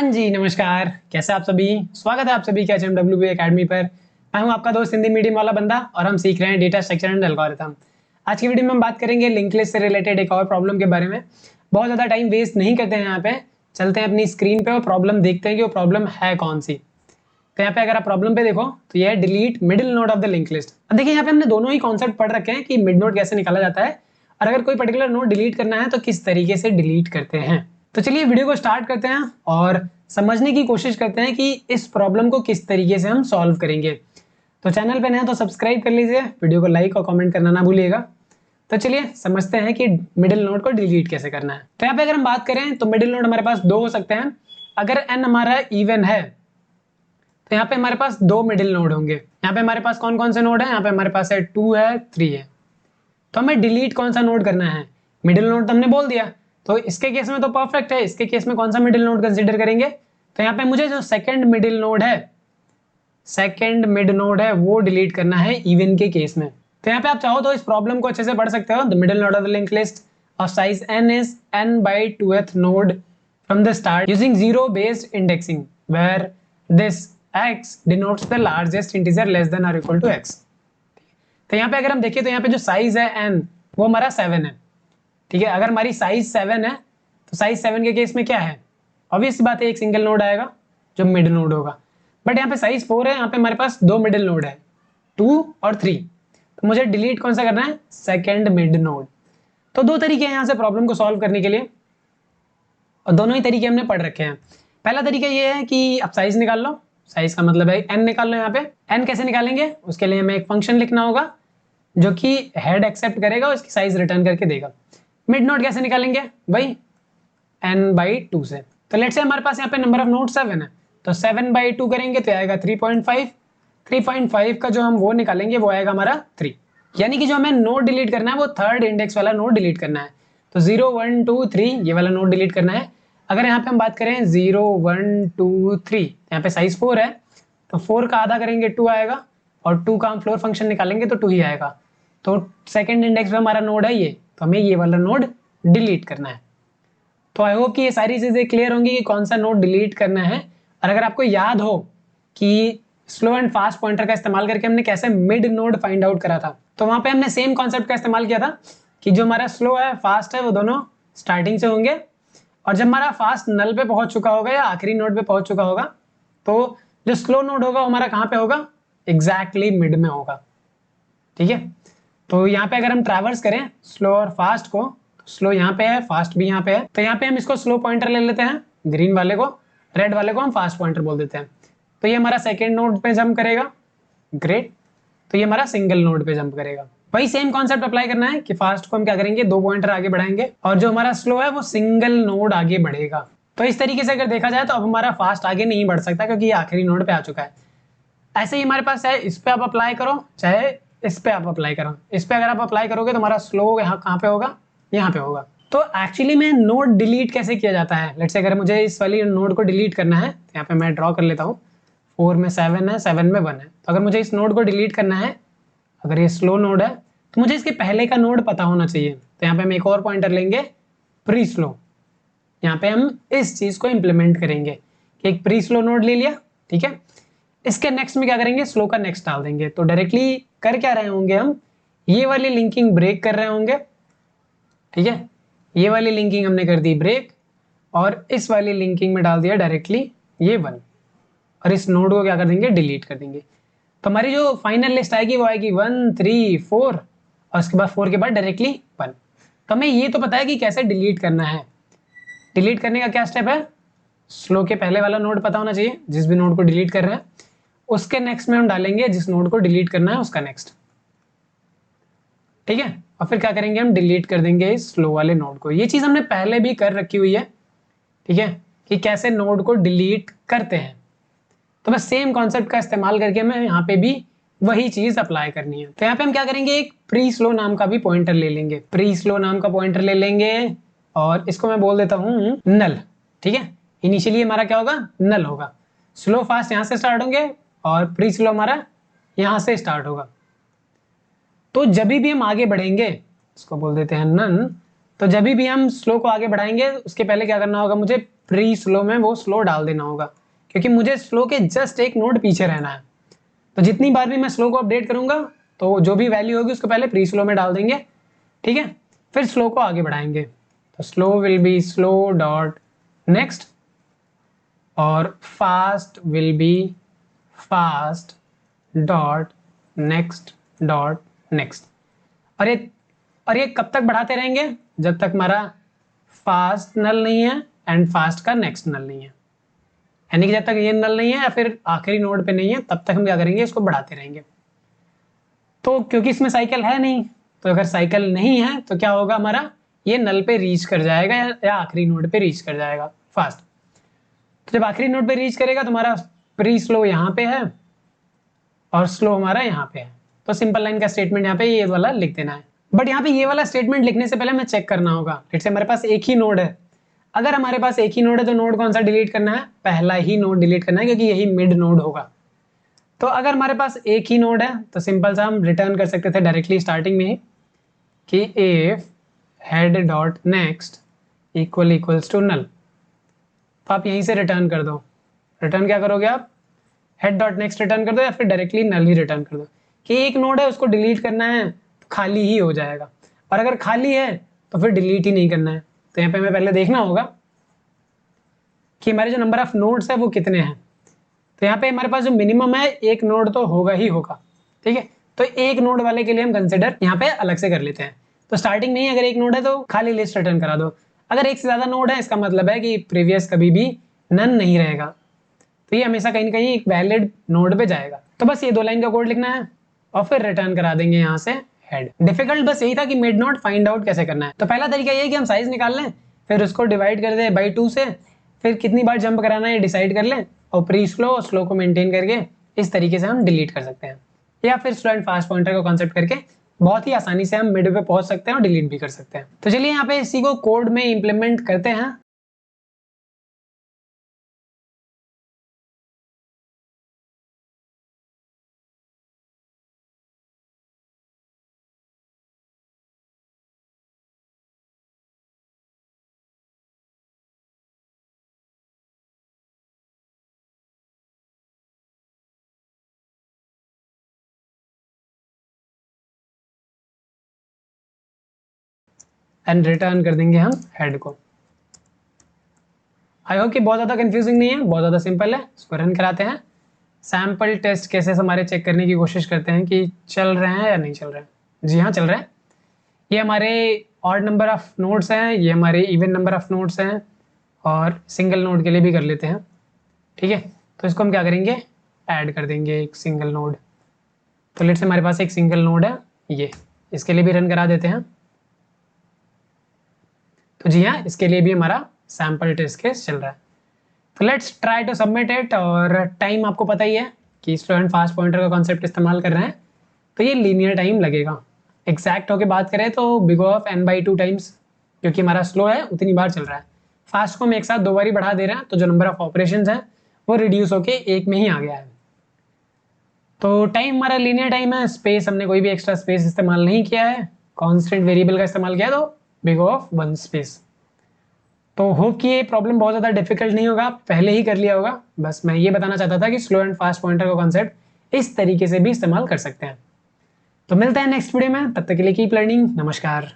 हाँ जी, नमस्कार। कैसे आप सभी? स्वागत है आप सभी के HMWB एकेडमी पर। मैं हूं आपका दोस्त हिंदी मीडियम वाला बंदा और हम सीख रहे हैं डेटा स्ट्रक्चर एंड एल्गोरिथम। आज की वीडियो में हम बात करेंगे लिंक लिस्ट से रिलेटेड एक और प्रॉब्लम के बारे में। बहुत ज़्यादा टाइम वेस्ट नहीं करते हैं यहाँ पे, चलते हैं अपनी स्क्रीन पे और प्रॉब्लम देखते हैं कि वो प्रॉब्लम है कौन सी। तो यहाँ पे अगर आप प्रॉब्लम पे देखो तो ये है delete middle node of the link list. अब देखिए यहाँ पे हमने दोनों ही कॉन्सेप्ट पढ़ रखे हैं कि मिड नोड कैसे निकाला जाता है और अगर कोई पर्टिकुलर नोड डिलीट करना है तो किस तरीके से डिलीट करते हैं। तो चलिए वीडियो को स्टार्ट करते हैं और समझने की कोशिश करते हैं कि इस प्रॉब्लम को किस तरीके से हम सॉल्व करेंगे। तो चैनल पे नए हैं तो सब्सक्राइब कर लीजिए, वीडियो को लाइक और कमेंट करना ना भूलिएगा। तो चलिए समझते हैं कि मिडिल नोड को डिलीट कैसे करना है। तो यहाँ पे अगर हम बात करें तो मिडिल नोड हमारे पास दो हो सकते हैं। अगर n हमारा इवन है तो यहाँ पे हमारे पास दो मिडिल नोड होंगे। यहाँ पे हमारे पास कौन कौन से नोड है? यहाँ पे हमारे पास है 2 है 3 है। तो हमें डिलीट कौन सा नोड करना है? मिडिल नोड तो हमने बोल दिया, तो इसके केस में तो परफेक्ट है। इसके केस में कौन सा मिडिल नोड कंसीडर करेंगे? तो यहाँ पे मुझे जो सेकंड मिडिल नोड है वो डिलीट करना है इवन के केस में। तो यहाँ पे आप चाहो तो इस प्रॉब्लम को अच्छे से पढ़ सकते हो। The middle node of the link list of size n is n/2th node from the start using zero based indexing where this x denotes the largest integer less than or equal to x। तो यहाँ पे अगर हम देखें तो यहाँ पे जो साइज है n वो हमारा 7 है। ठीक है, अगर हमारी साइज 7 है तो साइज 7 के केस में क्या है? ऑब्वियस बात है, एक सिंगल नोड आएगा जो मिड नोड होगा। बट यहाँ पे साइज 4 है, यहाँ पे हमारे पास दो मिडिल नोड है 2 और 3। तो मुझे डिलीट कौन सा करना है? Second mid node. तो दो तरीके हैं यहाँ से प्रॉब्लम को सॉल्व करने के लिए और दोनों ही तरीके हमने पढ़ रखे हैं। पहला तरीका ये है कि आप साइज निकाल लो। साइज का मतलब है n निकाल लो। यहाँ पे n कैसे निकालेंगे? उसके लिए हमें एक फंक्शन लिखना होगा जो कि हेड एक्सेप्ट करेगा और इसकी साइज रिटर्न करके देगा। मिड नोड कैसे निकालेंगे? वही n/2 से। तो लेट्स से हमारे पास यहाँ पे नंबर ऑफ नोड 7 है, तो 7/2 करेंगे तो आएगा 3.5। 3.5 का जो हम वो निकालेंगे वो आएगा हमारा 3। यानी कि जो हमें नोड डिलीट करना है वो थर्ड इंडेक्स वाला नोड डिलीट करना है। तो 0 1 2 3 ये वाला नोड डिलीट करना है। अगर यहाँ पे हम बात करें 0 1 2 3, यहाँ पे साइज 4 है तो 4 का आधा करेंगे 2 आएगा और 2 का हम फ्लोर फंक्शन निकालेंगे तो 2 ही आएगा। तो सेकंड इंडेक्स पे हमारा नोड है ये, तो हमें ये वाला नोड डिलीट करना है। तो आई होप कि ये सारी चीजें क्लियर होंगी कि कौन सा नोड डिलीट करना है। और अगर आपको याद हो कि स्लो एंड फास्ट पॉइंटर का इस्तेमाल करके हमने कैसे मिड नोड फाइंड आउट करा था, तो वहां पे हमने सेम कॉन्सेप्ट का इस्तेमाल किया था कि जो हमारा स्लो है फास्ट है वो दोनों स्टार्टिंग से होंगे और जब हमारा फास्ट नल पे पहुंच चुका होगा या आखिरी नोड पे पहुंच चुका होगा तो जो स्लो नोड होगा वो हमारा कहाँ पे होगा? एग्जैक्टली मिड में होगा। ठीक है, तो यहाँ पे अगर हम ट्रैवर्स करें स्लो और फास्ट को, स्लो यहाँ पे है, फास्ट भी यहाँ पे है, तो यहाँ पे हम इसको स्लो पॉइंटर ले लेते हैं, ग्रीन वाले को, रेड वाले को हम फास्ट पॉइंटर बोल देते हैं। तो ये हमारा सेकेंड नोड पे जंप करेगा, ग्रेट। तो ये हमारा सिंगल नोड पे जंप करेगा। वही सेम कॉन्सेप्ट अप्लाई करना है कि फास्ट को हम क्या करेंगे? 2 पॉइंटर आगे बढ़ाएंगे और जो हमारा स्लो है वो सिंगल नोड आगे बढ़ेगा। तो इस तरीके से अगर देखा जाए तो अब हमारा फास्ट आगे नहीं बढ़ सकता क्योंकि ये आखिरी नोड पे आ चुका है। ऐसे ही हमारे पास चाहे इस पे आप अप्लाई करो चाहे इस पे आप अप्लाई करो। इस पे अगर आप अप्लाई करोगे तो हमारा स्लो यहाँ कहाँ पे होगा? यहाँ पे होगा। तो एक्चुअली में नोड डिलीट कैसे किया जाता है? लेट्स से अगर मुझे इस वाली नोड को डिलीट करना है, यहाँ पे मैं ड्रॉ कर लेता हूँ। 4 में 7 है, 7 में 1 है। तो अगर मुझे इस नोड को डिलीट करना है, अगर ये स्लो नोड है तो मुझे इसके पहले का नोड पता होना चाहिए। तो यहाँ पे हम एक और पॉइंटर लेंगे प्री स्लो। यहाँ पे हम इस चीज को इंप्लीमेंट करेंगे कि एक प्री स्लो नोड ले लिया, ठीक है। इसके नेक्स्ट में क्या करेंगे? स्लो का नेक्स्ट डाल देंगे। तो डायरेक्टली कर क्या रहे होंगे हम? ये वाली लिंकिंग ब्रेक कर रहे होंगे, ठीक है। ये वाली लिंकिंग हमने कर दी ब्रेक और इस वाली लिंकिंग में डाल दिया डायरेक्टली ये 1 और इस नोड को क्या कर देंगे? डिलीट कर देंगे। तो हमारी जो फाइनल लिस्ट आएगी वो आएगी 1 3 4 और उसके बाद 4 के बाद डायरेक्टली 1। तो हमें ये तो पता है कि कैसे डिलीट करना है। डिलीट करने का क्या स्टेप है? स्लो के पहले वाला नोड पता होना चाहिए, जिस भी नोड को डिलीट कर रहे हैं उसके नेक्स्ट में हम डालेंगे जिस नोड को डिलीट करना है उसका नेक्स्ट, ठीक है। और फिर क्या करेंगे? हम डिलीट कर देंगे इस स्लो वाले नोड को। ये चीज हमने पहले भी कर रखी हुई है, ठीक है, कि कैसे नोड को डिलीट करते हैं। तो बस सेम कॉन्सेप्ट का इस्तेमाल करके हमें यहाँ पे भी वही चीज अप्लाई करनी है। तो यहाँ पे हम क्या करेंगे? एक प्री स्लो नाम का भी पॉइंटर ले लेंगे। प्री स्लो नाम का पॉइंटर ले लेंगे और इसको मैं बोल देता हूँ नल, ठीक है। इनिशियली हमारा क्या होगा? नल होगा। स्लो फास्ट यहाँ से स्टार्ट होंगे और प्री स्लो हमारा यहाँ से स्टार्ट होगा। तो जब भी हम आगे बढ़ेंगे, इसको बोल देते हैं नन, तो जब भी हम स्लो को आगे बढ़ाएंगे उसके पहले क्या करना होगा? मुझे प्री स्लो में वो स्लो डाल देना होगा, क्योंकि मुझे स्लो के जस्ट एक नोड पीछे रहना है। तो जितनी बार भी मैं स्लो को अपडेट करूंगा तो जो भी वैल्यू होगी उसको पहले प्री स्लो में डाल देंगे, ठीक है, फिर स्लो को आगे बढ़ाएंगे। तो slow will be slow dot next और fast will be fast dot next dot next. और ये कब तक बढ़ाते रहेंगे, जब तक हमारा फास्ट नल नहीं है एंड फास्ट का नेक्स्ट नल नहीं है, यानी कि जब तक ये नल नहीं है या फिर आखिरी नोड पे नहीं है तब तक हम क्या करेंगे, इसको बढ़ाते रहेंगे। तो क्योंकि इसमें साइकिल है नहीं, तो अगर साइकिल नहीं है तो क्या होगा, हमारा ये नल पे रीच कर जाएगा या आखिरी नोड पे रीच कर जाएगा फास्ट। तो जब आखिरी नोड पे रीच करेगा तो हमारा प्री स्लो यहाँ पे है और स्लो हमारा यहाँ पे है। तो सिंपल लाइन का स्टेटमेंट यहाँ पे ये वाला लिख देना है। बट यहाँ पे ये वाला स्टेटमेंट लिखने से पहले हमें चेक करना होगा, लेट्स से हमारे पास एक ही नोड है। अगर हमारे पास एक ही नोड है तो नोड कौन सा डिलीट करना है, पहला ही नोड डिलीट करना है, क्योंकि यही मिड नोड होगा। तो अगर हमारे पास एक ही नोड है तो सिंपल सा हम रिटर्न कर सकते थे डायरेक्टली स्टार्टिंग में ही कि if head dot next equals to null. तो आप यहीं से रिटर्न कर दो। रिटर्न क्या करोगे आप, हेड डॉट नेक्स्ट रिटर्न कर दो या फिर डायरेक्टली नल ही रिटर्न कर दो कि एक नोड है उसको डिलीट करना है तो खाली ही हो जाएगा, और अगर खाली है तो फिर डिलीट ही नहीं करना है। तो यहाँ पे हमें पहले देखना होगा कि हमारे जो नंबर ऑफ नोड्स है वो कितने हैं। तो यहाँ पे हमारे पास जो मिनिमम है एक नोड तो होगा ही होगा, ठीक है। तो एक नोड वाले के लिए हम कंसिडर यहाँ पे अलग से कर लेते हैं। तो स्टार्टिंग में ही अगर एक नोड है तो खाली लिस्ट रिटर्न करा दो। अगर एक से ज्यादा नोड है इसका मतलब है कि प्रीवियस कभी भी नन नहीं रहेगा, तो ये हमेशा कहीं ना कहीं एक वैलिड नोड पे जाएगा। तो बस ये 2 लाइन का कोड लिखना है और फिर रिटर्न करा देंगे यहाँ से हेड। डिफिकल्ट बस यही था कि मिड नोड फाइंड आउट कैसे करना है। तो पहला तरीका ये है कि हम साइज निकाल लें, फिर उसको डिवाइड कर दें बाई 2 से, फिर कितनी बार जंप कराना है ये डिसाइड कर लें और प्री स्लो और स्लो को मेंटेन करके इस तरीके से हम डिलीट कर सकते हैं। या फिर स्लो एंड फास्ट पॉइंटर का कॉन्सेप्ट करके बहुत ही आसानी से हम मिड पे पहुंच सकते हैं और डिलीट भी कर सकते हैं। तो चलिए यहाँ पे इसी को कोड में इंप्लीमेंट करते हैं। एंड रिटर्न कर देंगे हम हेड को। आई होप कि बहुत ज़्यादा कंफ्यूजिंग नहीं है, बहुत ज़्यादा सिंपल है। इसको रन कराते हैं। सैम्पल टेस्ट केसेस हमारे चेक करने की कोशिश करते हैं कि चल रहे हैं या नहीं चल रहे हैं। जी हाँ, चल रहे हैं। ये हमारे ऑड नंबर ऑफ नोड्स हैं, ये हमारे इवन नंबर ऑफ नोड्स हैं, और सिंगल नोड के लिए भी कर लेते हैं, ठीक है। तो इसको हम क्या करेंगे, ऐड कर देंगे एक सिंगल नोड। तो लेट्स से हमारे पास एक सिंगल नोड है ये, इसके लिए भी रन करा देते हैं। तो जी हाँ, इसके लिए भी हमारा सैम्पल टेस्ट केस चल रहा है। तो let's try to submit it. और टाइम आपको पता ही है कि स्लो एंड फास्ट पॉइंटर का कॉन्सेप्ट इस्तेमाल कर रहे हैं तो ये लीनियर टाइम लगेगा। एग्जैक्ट होके बात करें तो बिग ऑफ n/2 टाइम्स, क्योंकि हमारा स्लो है उतनी बार चल रहा है। फास्ट को हम एक साथ 2 बार ही बढ़ा दे रहे हैं, तो जो नंबर ऑफ ऑपरेशंस है वो रिड्यूस होके एक में ही आ गया है। तो टाइम हमारा लीनियर टाइम है। स्पेस हमने कोई भी एक्स्ट्रा स्पेस इस्तेमाल नहीं किया है, कॉन्स्टेंट वेरिएबल का इस्तेमाल किया, तो बिग ऑफ 1 स्पेस। तो होप कि ये प्रॉब्लम बहुत ज़्यादा डिफिकल्ट नहीं होगा, पहले ही कर लिया होगा। बस मैं ये बताना चाहता था कि स्लो एंड फास्ट पॉइंटर का कॉन्सेप्ट इस तरीके से भी इस्तेमाल कर सकते हैं। तो मिलते हैं नेक्स्ट वीडियो में, तब तक के लिए कीप लर्निंग। नमस्कार।